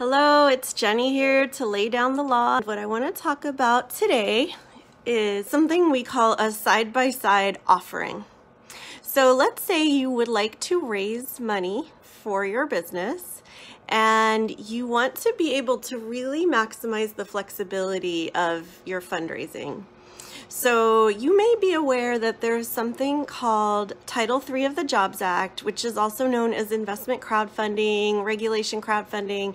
Hello, it's Jenny here to lay down the law. What I want to talk about today is something we call a side-by-side offering. So let's say you would like to raise money for your business and you want to be able to really maximize the flexibility of your fundraising. So you may be aware that there's something called Title III of the Jobs Act, which is also known as investment crowdfunding, regulation crowdfunding.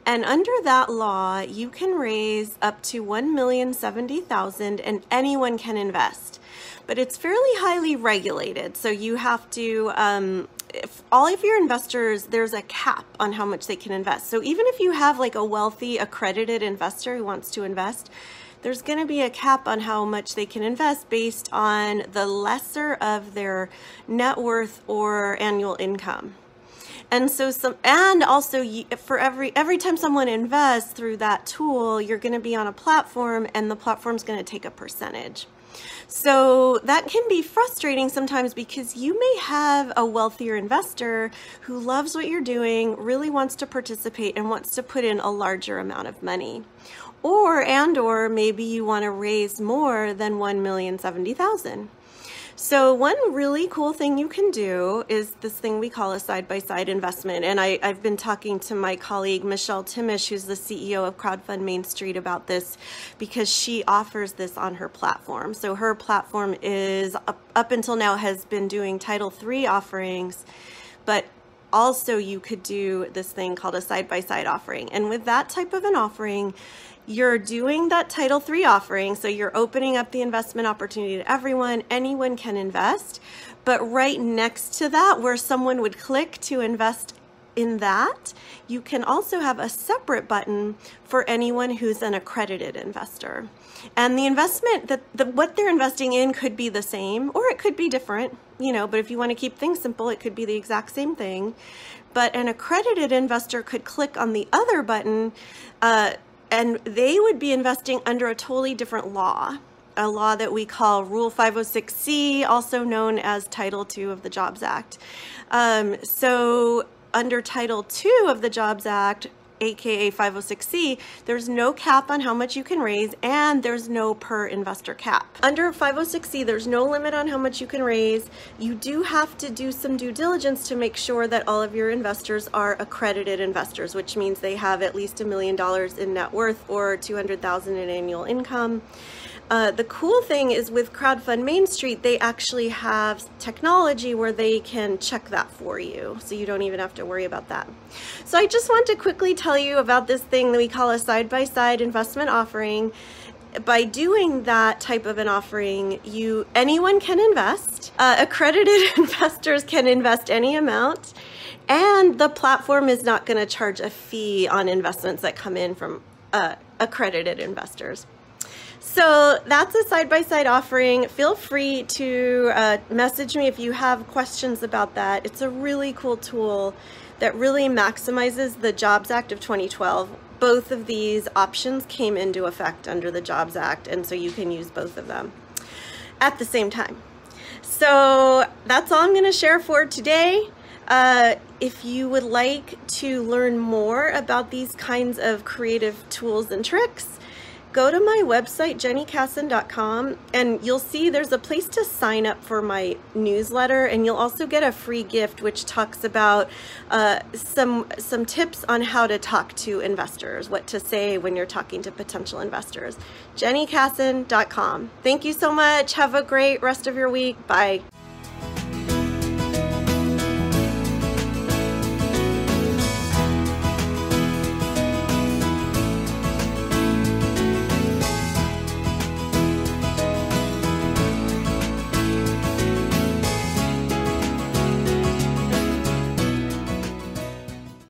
And under that law, you can raise up to $1,070,000 and anyone can invest. But it's fairly highly regulated. So you have to, if all of your investors, there's a cap on how much they can invest. So even if you have like a wealthy accredited investor who wants to invest, there's going to be a cap on how much they can invest based on the lesser of their net worth or annual income. And so for every time someone invests through that tool, you're going to be on a platform and the platform's going to take a percentage. So that can be frustrating sometimes because you may have a wealthier investor who loves what you're doing, really wants to participate and wants to put in a larger amount of money. Or maybe you want to raise more than $1,070,000. So one really cool thing you can do is this thing we call a side-by-side investment. And I've been talking to my colleague, Michelle Timish, who's the CEO of Crowdfund Main Street, about this because she offers this on her platform. So her platform is, up until now, has been doing Title III offerings, but also you could do this thing called a side-by-side offering. And with that type of an offering, you're doing that Title III offering, so you're opening up the investment opportunity to everyone. Anyone can invest, but right next to that, where someone would click to invest in that, you can also have a separate button for anyone who's an accredited investor. And the investment, what they're investing in could be the same, or it could be different, but if you want to keep things simple, it could be the exact same thing. But an accredited investor could click on the other button, and they would be investing under a totally different law, a law that we call Rule 506C, also known as Title II of the Jobs Act. So under Title II of the Jobs Act, aka 506C, there's no cap on how much you can raise and there's no per investor cap. Under 506C, there's no limit on how much you can raise. You do have to do some due diligence to make sure that all of your investors are accredited investors, which means they have at least $1 million in net worth or $200,000 in annual income. The cool thing is with Crowdfund Main Street, they actually have technology where they can check that for you, so you don't even have to worry about that. So I just want to quickly tell you about this thing that we call a side-by-side investment offering. By doing that type of an offering, anyone can invest. Accredited investors can invest any amount, and the platform is not going to charge a fee on investments that come in from accredited investors. So that's a side-by-side offering. Feel free to message me if you have questions about that. It's a really cool tool that really maximizes the Jobs Act of 2012. Both of these options came into effect under the Jobs Act, and so you can use both of them at the same time. So that's all I'm going to share for today. If you would like to learn more about these kinds of creative tools and tricks, go to my website, jennykassan.com, and you'll see there's a place to sign up for my newsletter, and you'll also get a free gift which talks about some tips on how to talk to investors, what to say when you're talking to potential investors. jennykassan.com. Thank you so much. Have a great rest of your week. Bye.